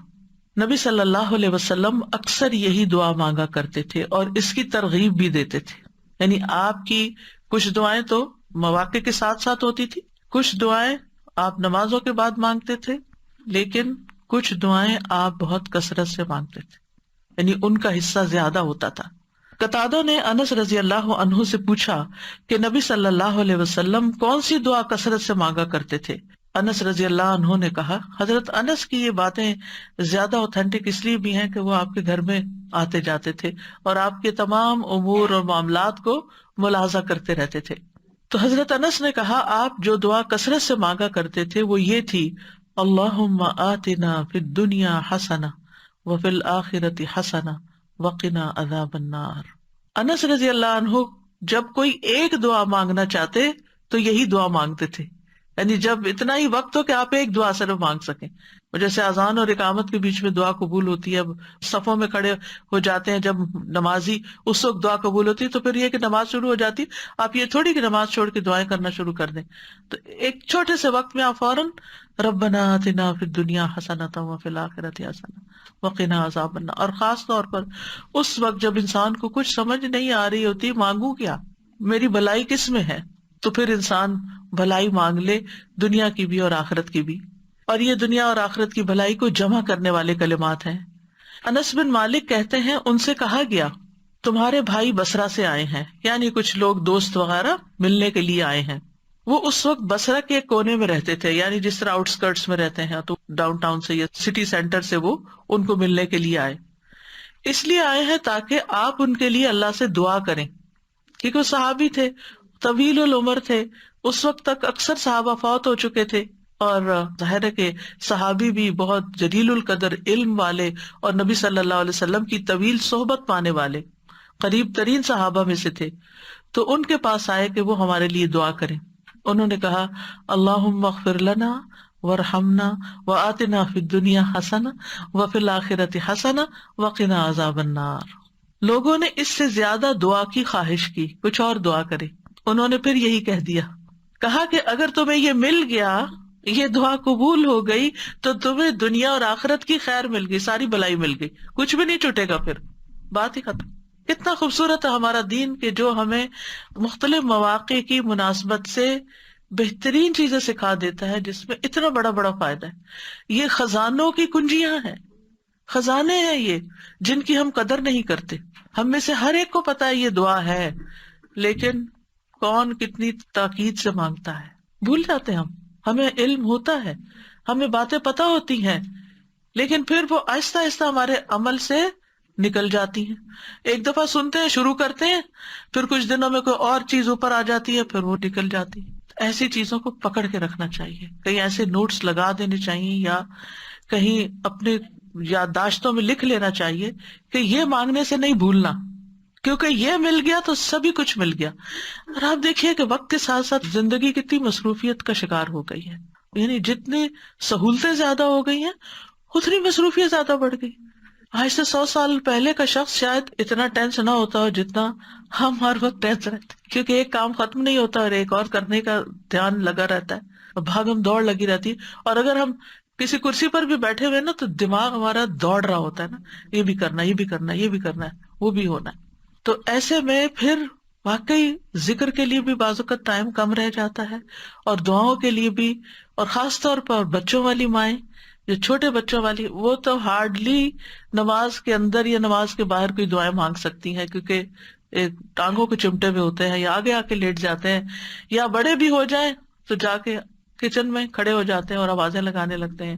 نبی صلی اللہ علیہ وسلم اکثر یہی دعا مانگا کرتے تھے اور اس کی ترغیب بھی دیتے تھے، یعنی آپ کی کچھ دعائیں تو مواقع کے ساتھ ساتھ ہوتی تھی، کچھ دعائیں آپ نمازوں کے بعد مانگتے تھے، لیکن کچھ دعائیں آپ بہت کثرت سے مانگتے تھے، یعنی ان کا حصہ زیادہ ہوتا تھا۔ قتادہ نے انس رضی اللہ عنہ سے پوچھا کہ نبی صلی اللہ علیہ وسلم کون سی دعا کثرت سے مانگا کرتے تھے؟ انس رضی اللہ عنہ نے کہا، حضرت انس کی یہ باتیں زیادہ اوتھینٹک اس لیے بھی ہیں کہ وہ آپ کے گھر میں آتے جاتے تھے اور آپ کے تمام امور اور معاملات کو ملاحظہ کرتے رہتے تھے۔ تو حضرت انس نے کہا، آپ جو دعا کثرت سے مانگا کرتے تھے وہ یہ تھی، اللہم آتنا فی الدنیا حسنہ وفی الآخرۃ حسنہ وقنا عذاب النار۔ انس رضی اللہ عنہ جب کوئی ایک دعا مانگنا چاہتے تو یہی دعا مانگتے تھے، یعنی جب اتنا ہی وقت ہو کہ آپ ایک دعا صرف مانگ سکیں، جیسے اذان اور اقامت کے بیچ میں دعا قبول ہوتی ہے، اب صفوں میں کھڑے ہو جاتے ہیں جب نمازی، اس وقت دعا قبول ہوتی ہے، تو پھر یہ کہ نماز شروع ہو جاتی، آپ یہ تھوڑی کہ نماز چھوڑ کے دعائیں کرنا شروع کر دیں، تو ایک چھوٹے سے وقت میں آپ فوراً ربنا آتنا فی الدنیا حسنۃ وفی الآخرۃ حسنۃ وقنا عذاب النار، اور خاص طور پر اس وقت جب انسان کو کچھ سمجھ نہیں آ رہی ہوتی، مانگوں کیا، میری بھلائی کس میں ہے، تو پھر انسان بھلائی مانگ لے، دنیا کی بھی اور آخرت کی بھی، اور یہ دنیا اور آخرت کی بھلائی کو جمع کرنے والے کلمات ہیں۔ انس بن مالک کہتے ہیں، ان سے کہا گیا تمہارے بھائی بصرہ سے آئے ہیں، یعنی کچھ لوگ دوست وغیرہ ملنے کے لیے آئے ہیں۔ وہ اس وقت بصرہ کے کونے میں رہتے تھے، یعنی جس طرح آؤٹ اسکرٹس میں رہتے ہیں، تو ڈاؤن ٹاؤن سے یا سٹی سینٹر سے وہ ان کو ملنے کے لیے آئے، اس لیے آئے ہیں تاکہ آپ ان کے لیے اللہ سے دعا کریں، کیونکہ وہ صحابی تھے، طویل العمر تھے، اس وقت تک اکثر صحابہ فوت ہو چکے تھے، اور ظاہر ہے کہ صحابی بھی بہت جلیل القدر علم والے اور نبی صلی اللہ علیہ وسلم کی طویل صحبت پانے والے قریب ترین صحابہ میں سے تھے، تو ان کے پاس آئے کہ وہ ہمارے لیے دعا کریں۔ انہوں نے کہا، اللہم اغفر لنا وارحمنا وآتنا فی الدنیا حسنہ وفی الآخرۃ حسنہ وقنا عذاب النار۔ لوگوں نے اس سے زیادہ دعا کی خواہش کی، کچھ اور دعا کرے، انہوں نے پھر یہی کہہ دیا، کہا کہ اگر تمہیں یہ مل گیا، یہ دعا قبول ہو گئی، تو تمہیں دنیا اور آخرت کی خیر مل گئی، ساری بلائی مل گئی، کچھ بھی نہیں چھوٹے گا، پھر بات ہی ختم۔ کتنا خوبصورت ہے ہمارا دین کہ جو ہمیں مختلف مواقع کی مناسبت سے بہترین چیزیں سکھا دیتا ہے، جس میں اتنا بڑا بڑا فائدہ ہے۔ یہ خزانوں کی کنجیاں ہیں، خزانے ہیں یہ، جن کی ہم قدر نہیں کرتے۔ ہم میں سے ہر ایک کو پتا ہے یہ دعا ہے، لیکن کون کتنی تاکید سے مانگتا ہے، بھول جاتے ہیں ہم۔ ہمیں علم ہوتا ہے، ہمیں باتیں پتہ ہوتی ہیں، لیکن پھر وہ آہستہ آہستہ ہمارے عمل سے نکل جاتی ہیں۔ ایک دفعہ سنتے ہیں، شروع کرتے ہیں، پھر کچھ دنوں میں کوئی اور چیز اوپر آ جاتی ہے، پھر وہ نکل جاتی ہے۔ ایسی چیزوں کو پکڑ کے رکھنا چاہیے، کہیں ایسے نوٹس لگا دینے چاہیے، یا کہیں اپنے یادداشتوں میں لکھ لینا چاہیے کہ یہ مانگنے سے نہیں بھولنا، کیونکہ یہ مل گیا تو سبھی کچھ مل گیا۔ اور آپ دیکھیے کہ وقت کے ساتھ ساتھ زندگی کتنی مصروفیت کا شکار ہو گئی ہے، یعنی جتنی سہولتیں زیادہ ہو گئی ہیں اتنی مصروفیت زیادہ بڑھ گئی۔ آج سے 100 سال پہلے کا شخص شاید اتنا ٹینس نہ ہوتا ہو جتنا ہم ہر وقت ٹینس رہتے، کیونکہ ایک کام ختم نہیں ہوتا اور ایک اور کرنے کا دھیان لگا رہتا ہے، بھاگم دوڑ لگی رہتی ہے۔ اور اگر ہم کسی کرسی پر بھی بیٹھے ہوئے نا تو دماغ ہمارا دوڑ رہا ہوتا ہے نا، یہ بھی کرنا، یہ بھی کرنا، یہ بھی کرنا ہے، وہ بھی ہونا ہے۔ تو ایسے میں پھر واقعی ذکر کے لیے بھی بعض اوقات ٹائم کم رہ جاتا ہے، اور دعاؤں کے لیے بھی، اور خاص طور پر بچوں والی مائیں، جو چھوٹے بچوں والی، وہ تو ہارڈلی نماز کے اندر یا نماز کے باہر کوئی دعائیں مانگ سکتی ہیں، کیونکہ ایک ٹانگوں کے چمٹے میں ہوتے ہیں، یا آگے آ کے لیٹ جاتے ہیں، یا بڑے بھی ہو جائیں تو جا کے کچن میں کھڑے ہو جاتے ہیں اور آوازیں لگانے لگتے ہیں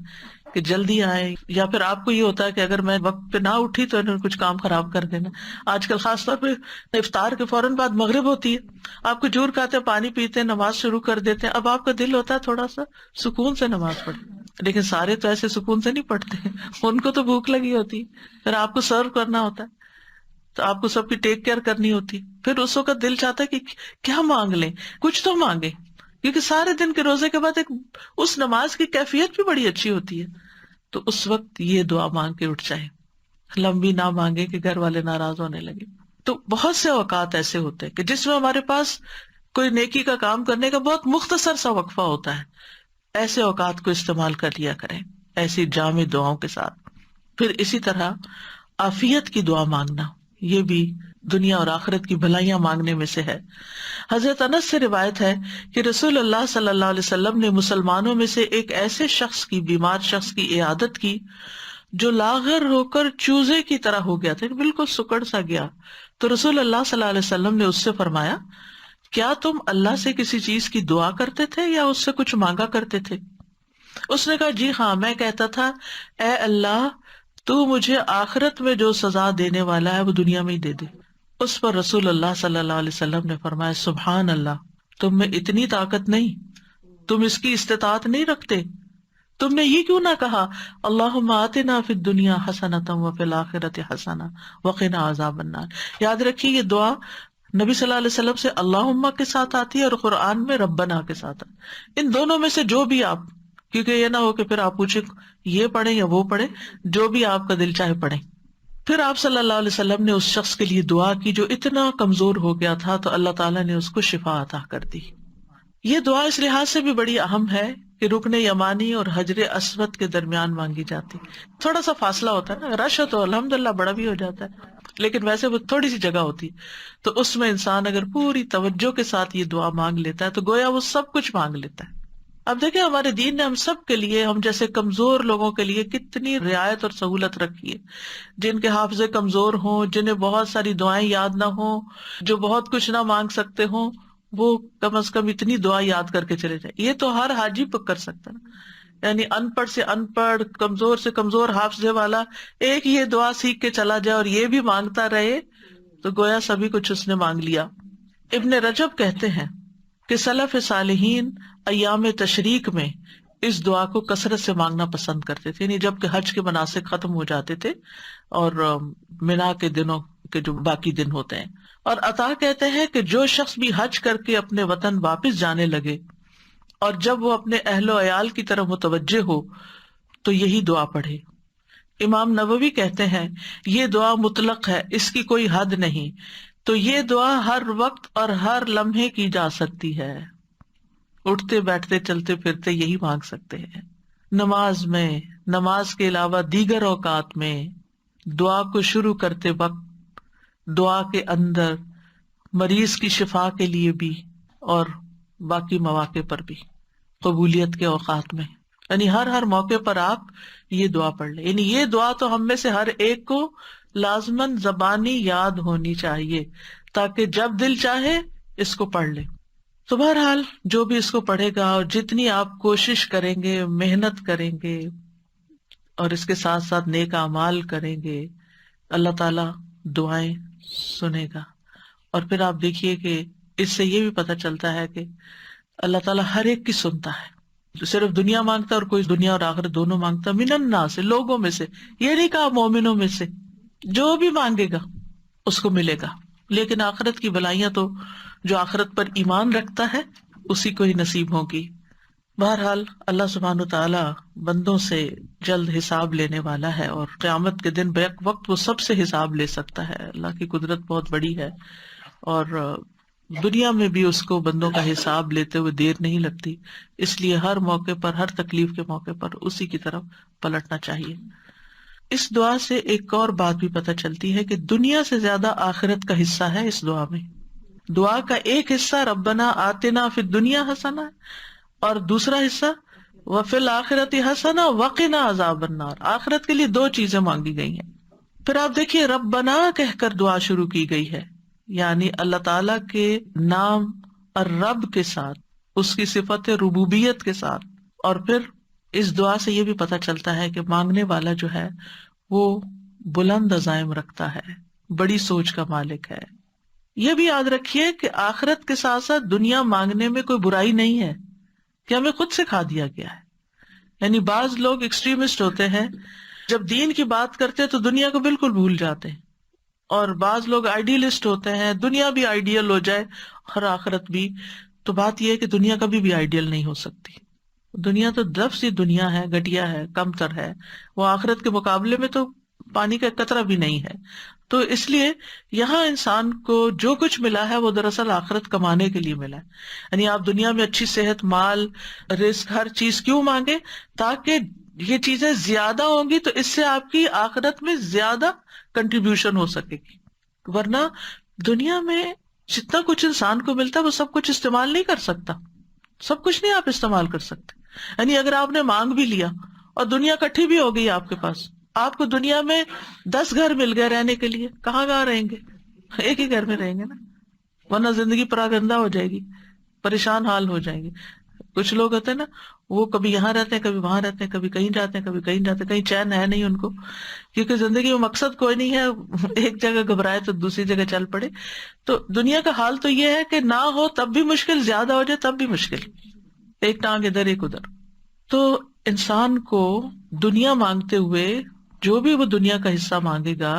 کہ جلدی آئیں، یا پھر آپ کو یہ ہوتا ہے کہ اگر میں وقت پہ نہ اٹھی تو انہوں نے کچھ کام خراب کر دینا۔ آج کل خاص طور پہ افطار کے فوراً بعد مغرب ہوتی ہے، آپ کھجور کھاتے ہیں، پانی پیتے ہیں، نماز شروع کر دیتے ہیں، اب آپ کا دل ہوتا ہے تھوڑا سا سکون سے نماز پڑھے، لیکن سارے تو ایسے سکون سے نہیں پڑھتے، ان کو تو بھوک لگی ہوتی، پھر آپ کو سرو کرنا ہوتا ہے، تو آپ کو سب کی ٹیک کیئر کرنی ہوتی، پھر اس وقت دل چاہتا ہے کہ کیا مانگ لیں، کچھ تو مانگے، کیونکہ سارے دن کے روزے کے بعد ایک اس نماز کی کیفیت بھی بڑی اچھی ہوتی ہے۔ تو اس وقت یہ دعا مانگ کے اٹھ جائے، لمبی نہ مانگے کہ گھر والے ناراض ہونے لگے۔ تو بہت سے اوقات ایسے ہوتے ہیں کہ جس میں ہمارے پاس کوئی نیکی کا کام کرنے کا بہت مختصر سا وقفہ ہوتا ہے، ایسے اوقات کو استعمال کر لیا کریں ایسی جامع دعاؤں کے ساتھ۔ پھر اسی طرح عافیت کی دعا مانگنا، یہ بھی دنیا اور آخرت کی بھلائیاں مانگنے میں سے ہے۔ حضرت انس سے روایت ہے کہ رسول اللہ صلی اللہ علیہ وسلم نے مسلمانوں میں سے ایک ایسے شخص کی، بیمار شخص کی عیادت کی جو لاغر ہو کر چوزے کی طرح ہو گیا تھا، بالکل سکڑ سا گیا۔ تو رسول اللہ صلی اللہ علیہ وسلم نے اس سے فرمایا، کیا تم اللہ سے کسی چیز کی دعا کرتے تھے یا اس سے کچھ مانگا کرتے تھے؟ اس نے کہا، جی ہاں، میں کہتا تھا، اے اللہ تو مجھے آخرت میں جو سزا دینے والا ہے وہ دنیا میں ہی دے دے۔ اس پر رسول اللہ صلی اللہ علیہ وسلم نے فرمایا، سبحان اللہ، تم میں اتنی طاقت نہیں، تم اس کی استطاعت نہیں رکھتے، تم نے یہ کیوں نہ کہا، اللہم آتنا فی الدنیا حسنۃ وفی الآخرۃ حسنہ وقنا عذاب النار۔ یاد رکھیے یہ دعا نبی صلی اللہ علیہ وسلم سے اللہم کے ساتھ آتی ہے اور قرآن میں ربنا کے ساتھ آتی ہے۔ ان دونوں میں سے جو بھی آپ، کیونکہ یہ نہ ہو کہ پھر آپ پوچھیں یہ پڑھیں یا وہ پڑھیں، جو بھی آپ کا دل چاہے پڑھیں۔ پھر آپ صلی اللہ علیہ وسلم نے اس شخص کے لیے دعا کی جو اتنا کمزور ہو گیا تھا، تو اللہ تعالیٰ نے اس کو شفا عطا کر دی۔ یہ دعا اس لحاظ سے بھی بڑی اہم ہے کہ رکن یمانی اور حجر اسود کے درمیان مانگی جاتی۔ تھوڑا سا فاصلہ ہوتا ہے نا، رش ہو تو الحمدللہ بڑا بھی ہو جاتا ہے، لیکن ویسے وہ تھوڑی سی جگہ ہوتی، تو اس میں انسان اگر پوری توجہ کے ساتھ یہ دعا مانگ لیتا ہے تو گویا وہ سب کچھ مانگ لیتا ہے۔ اب دیکھیں ہمارے دین نے ہم سب کے لیے، ہم جیسے کمزور لوگوں کے لیے کتنی رعایت اور سہولت رکھی ہے، جن کے حافظے کمزور ہوں، جنہیں بہت ساری دعائیں یاد نہ ہوں، جو بہت کچھ نہ مانگ سکتے ہوں، وہ کم از کم اتنی دعا یاد کر کے چلے جائیں۔ یہ تو ہر حاجی پر کر سکتا نا، یعنی ان پڑھ سے ان پڑھ، کمزور سے کمزور حافظے والا ایک یہ دعا سیکھ کے چلا جائے اور یہ بھی مانگتا رہے تو گویا سبھی کچھ اس نے مانگ لیا۔ ابن رجب کہتے ہیں کہ سلف صالحین ایام تشریق میں اس دعا کو کثرت سے مانگنا پسند کرتے تھے، یعنی جب کہ حج کے مناسک ختم ہو جاتے تھے اور منا کے دنوں کے جو باقی دن ہوتے ہیں۔ اور عطا کہتے ہیں کہ جو شخص بھی حج کر کے اپنے وطن واپس جانے لگے اور جب وہ اپنے اہل و عیال کی طرف متوجہ ہو تو یہی دعا پڑھے۔ امام نووی کہتے ہیں یہ دعا مطلق ہے، اس کی کوئی حد نہیں، تو یہ دعا ہر وقت اور ہر لمحے کی جا سکتی ہے، اٹھتے بیٹھتے چلتے پھرتے یہی مانگ سکتے ہیں۔ نماز میں، نماز کے علاوہ دیگر اوقات میں، دعا کو شروع کرتے وقت، دعا کے اندر، مریض کی شفا کے لیے بھی اور باقی مواقع پر بھی، قبولیت کے اوقات میں، یعنی ہر موقع پر آپ یہ دعا پڑھ لیں۔ یعنی یہ دعا تو ہم میں سے ہر ایک کو لازماً زبانی یاد ہونی چاہیے تاکہ جب دل چاہے اس کو پڑھ لے۔ تو بہرحال جو بھی اس کو پڑھے گا اور جتنی آپ کوشش کریں گے، محنت کریں گے اور اس کے ساتھ ساتھ نیک اعمال کریں گے، اللہ تعالیٰ دعائیں سنے گا۔ اور پھر آپ دیکھیے کہ اس سے یہ بھی پتہ چلتا ہے کہ اللہ تعالیٰ ہر ایک کی سنتا ہے، جو صرف دنیا مانگتا ہے اور کوئی دنیا اور آخرت دونوں مانگتا، من الناس سے، لوگوں میں سے، یہ نہیں کہا مومنوں میں سے، جو بھی مانگے گا اس کو ملے گا۔ لیکن آخرت کی بلائیاں تو جو آخرت پر ایمان رکھتا ہے اسی کو ہی نصیب ہوگی۔ بہرحال اللہ سبحانہ تعالیٰ بندوں سے جلد حساب لینے والا ہے، اور قیامت کے دن بیک وقت وہ سب سے حساب لے سکتا ہے۔ اللہ کی قدرت بہت بڑی ہے، اور دنیا میں بھی اس کو بندوں کا حساب لیتے ہوئے دیر نہیں لگتی، اس لیے ہر موقع پر، ہر تکلیف کے موقع پر اسی کی طرف پلٹنا چاہیے۔ اس دعا سے ایک اور بات بھی پتہ چلتی ہے کہ دنیا سے زیادہ آخرت کا حصہ ہے اس دعا میں۔ دعا کا ایک حصہ ربنا آتنا فی الدنیا حسنہ، اور دوسرا حصہ وفی الآخرۃ حسنہ وقنا عذاب النار۔ آخرت کے لیے دو چیزیں مانگی گئی ہیں۔ پھر آپ دیکھیے ربنا کہہ کر دعا شروع کی گئی ہے، یعنی اللہ تعالی کے نام اور رب کے ساتھ، اس کی صفت ربوبیت کے ساتھ۔ اور پھر اس دعا سے یہ بھی پتہ چلتا ہے کہ مانگنے والا جو ہے وہ بلند عزائم رکھتا ہے، بڑی سوچ کا مالک ہے۔ یہ بھی یاد رکھیے کہ آخرت کے ساتھ ساتھ دنیا مانگنے میں کوئی برائی نہیں ہے، کہ ہمیں خود سکھا دیا گیا ہے۔ یعنی بعض لوگ ایکسٹریمسٹ ہوتے ہیں، جب دین کی بات کرتے تو دنیا کو بالکل بھول جاتے ہیں، اور بعض لوگ آئیڈیلسٹ ہوتے ہیں، دنیا بھی آئیڈیل ہو جائے اور آخرت بھی۔ تو بات یہ ہے کہ دنیا کبھی بھی آئیڈیل نہیں ہو سکتی، دنیا تو لفظ ہی دنیا ہے، گھٹیا ہے، کم تر ہے، وہ آخرت کے مقابلے میں تو پانی کا قطرہ بھی نہیں ہے۔ تو اس لیے یہاں انسان کو جو کچھ ملا ہے وہ دراصل آخرت کمانے کے لیے ملا ہے۔ یعنی آپ دنیا میں اچھی صحت، مال، رزق، ہر چیز کیوں مانگے؟ تاکہ یہ چیزیں زیادہ ہوں گی تو اس سے آپ کی آخرت میں زیادہ کنٹریبیوشن ہو سکے گی۔ ورنہ دنیا میں جتنا کچھ انسان کو ملتا ہے وہ سب کچھ استعمال نہیں کر سکتا، سب کچھ نہیں آپ استعمال کر سکتے۔ یعنی اگر آپ نے مانگ بھی لیا اور دنیا کٹھی بھی ہو گئی آپ کے پاس، آپ کو دنیا میں 10 گھر مل گئے رہنے کے لیے، کہاں رہیں گے؟ ایک ہی گھر میں رہیں گے نا، ورنہ زندگی پراگندہ ہو جائے گی، پریشان حال ہو جائیں گے۔ کچھ لوگ ہوتے ہیں نا، وہ کبھی یہاں رہتے ہیں، کبھی وہاں رہتے ہیں، کبھی کہیں جاتے ہیں، کبھی کہیں جاتے ہیں، کہیں چین ہے نہیں ان کو، کیونکہ زندگی میں مقصد کوئی نہیں ہے، ایک جگہ گھبرائے تو دوسری جگہ چل پڑے۔ تو دنیا کا حال تو یہ ہے کہ نہ ہو تب بھی مشکل، زیادہ ہو جائے تب بھی مشکل، ایک ٹانگ ادھر ایک ادھر۔ تو انسان کو دنیا مانگتے ہوئے جو بھی وہ دنیا کا حصہ مانگے گا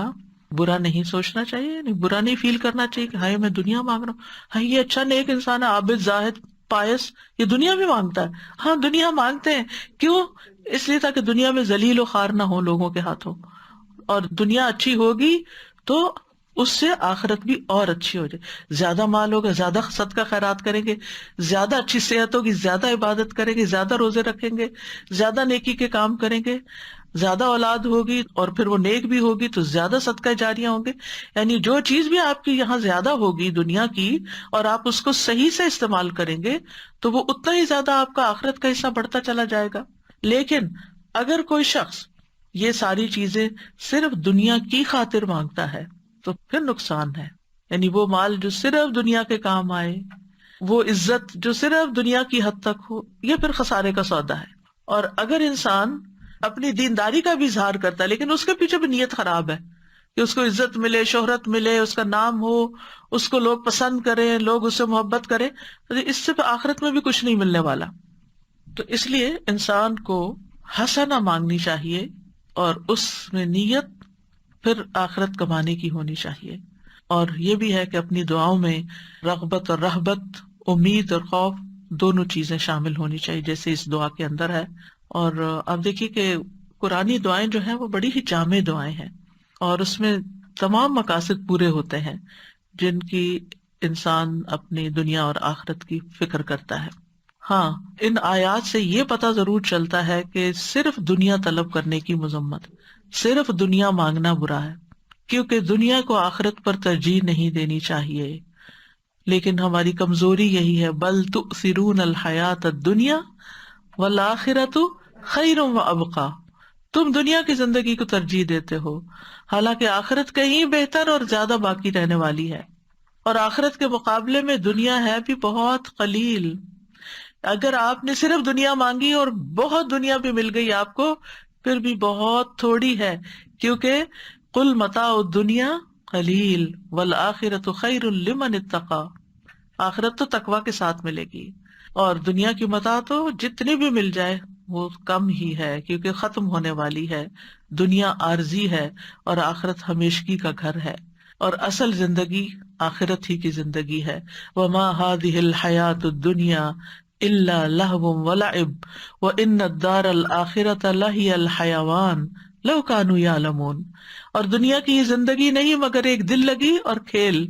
برا نہیں سوچنا چاہیے، یعنی برا نہیں فیل کرنا چاہیے کہ ہائے میں دنیا مانگ رہا ہوں، ہاں یہ اچھا نیک انسان ہے، عابد، زاہد، پائس، یہ دنیا بھی مانگتا ہے۔ ہاں دنیا مانگتے ہیں، کیوں؟ اس لیے تاکہ دنیا میں ذلیل و خوار نہ ہو لوگوں کے ہاتھوں، اور دنیا اچھی ہوگی تو اس سے آخرت بھی اور اچھی ہو جائے۔ زیادہ مال ہوگا، زیادہ صدقہ خیرات کریں گے، زیادہ اچھی صحت ہوگی، زیادہ عبادت کریں گے، زیادہ روزے رکھیں گے، زیادہ نیکی کے کام کریں گے، زیادہ اولاد ہوگی اور پھر وہ نیک بھی ہوگی تو زیادہ صدقہ جاریہ ہوں گے۔ یعنی جو چیز بھی آپ کی یہاں زیادہ ہوگی دنیا کی اور آپ اس کو صحیح سے استعمال کریں گے تو وہ اتنا ہی زیادہ آپ کا آخرت کا حصہ بڑھتا چلا جائے گا۔ لیکن اگر کوئی شخص یہ ساری چیزیں صرف دنیا کی خاطر مانگتا ہے تو پھر نقصان ہے۔ یعنی وہ مال جو صرف دنیا کے کام آئے، وہ عزت جو صرف دنیا کی حد تک ہو، یہ پھر خسارے کا سودا ہے۔ اور اگر انسان اپنی دینداری کا بھی اظہار کرتا ہے لیکن اس کے پیچھے بھی نیت خراب ہے کہ اس کو عزت ملے، شہرت ملے، اس کا نام ہو، اس کو لوگ پسند کریں، لوگ اس سے محبت کریں، تو اس سے آخرت میں بھی کچھ نہیں ملنے والا۔ تو اس لیے انسان کو حسنہ مانگنی چاہیے اور اس میں نیت پھر آخرت کمانے کی ہونی چاہیے۔ اور یہ بھی ہے کہ اپنی دعاؤں میں رغبت اور رہبت، امید اور خوف دونوں چیزیں شامل ہونی چاہیے جیسے اس دعا کے اندر ہے. اور آپ دیکھیے کہ قرآنی دعائیں جو ہیں وہ بڑی ہی جامع دعائیں ہیں اور اس میں تمام مقاصد پورے ہوتے ہیں جن کی انسان اپنی دنیا اور آخرت کی فکر کرتا ہے. ہاں، ان آیات سے یہ پتہ ضرور چلتا ہے کہ صرف دنیا طلب کرنے کی مذمت، صرف دنیا مانگنا برا ہے، کیونکہ دنیا کو آخرت پر ترجیح نہیں دینی چاہیے. لیکن ہماری کمزوری یہی ہے، بل تؤثرون الحیات الدنیا والآخرۃ خیر وابقیٰ. تم دنیا کی زندگی کو ترجیح دیتے ہو حالانکہ آخرت کہیں بہتر اور زیادہ باقی رہنے والی ہے، اور آخرت کے مقابلے میں دنیا ہے بھی بہت قلیل. اگر آپ نے صرف دنیا مانگی اور بہت دنیا بھی مل گئی آپ کو، پھر بھی بہت تھوڑی ہے، کیونکہ قل متاع الدنیا قلیل والآخرۃ خیر لمن اتقی. آخرت تو تقوی کے ساتھ ملے گی، اور دنیا کی متاع تو جتنی بھی مل جائے وہ کم ہی ہے، کیونکہ ختم ہونے والی ہے. دنیا عارضی ہے اور آخرت ہمیشگی کا گھر ہے، اور اصل زندگی آخرت ہی کی زندگی ہے. وما هذه الحیات الدنیا الا لہو ولعب وان الدار الآخرۃ لہی الحیوان لو کانوا یعلمون. اور دنیا کی یہ زندگی نہیں مگر ایک دل لگی اور کھیل،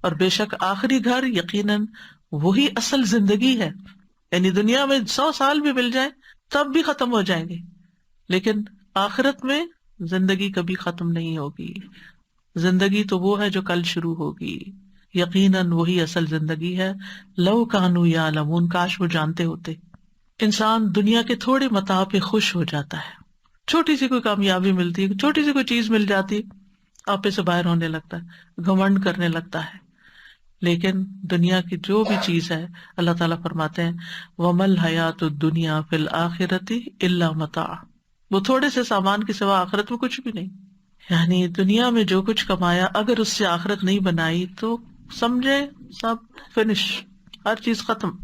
اور بے شک آخری گھر یقیناً وہی اصل زندگی ہے. یعنی دنیا میں 100 سال بھی مل جائے تب بھی ختم ہو جائیں گے، لیکن آخرت میں زندگی کبھی ختم نہیں ہوگی. زندگی تو وہ ہے جو کل شروع ہوگی، یقیناً وہی اصل زندگی ہے. لو کانوا یعلمون، کاش وہ جانتے ہوتے. انسان دنیا کے تھوڑے متاع پہ خوش ہو جاتا ہے، چھوٹی سی کوئی کامیابی ملتی ہے، چھوٹی سی کوئی چیز مل جاتی، آپے سے باہر ہونے لگتا ہے، گھمنڈ کرنے لگتا ہے. لیکن دنیا کی جو بھی چیز ہے اللہ تعالیٰ فرماتے ہیں وَمَا الْحَيَاةُ الدُّنْيَا فِي الْآخِرَةِ إِلَّا مَتَاعٌ. وہ تھوڑے سے سامان کے سوا آخرت میں کچھ بھی نہیں. یعنی دنیا میں جو کچھ کمایا اگر اس سے آخرت نہیں بنائی تو سمجھے سب فنش، ہر چیز ختم.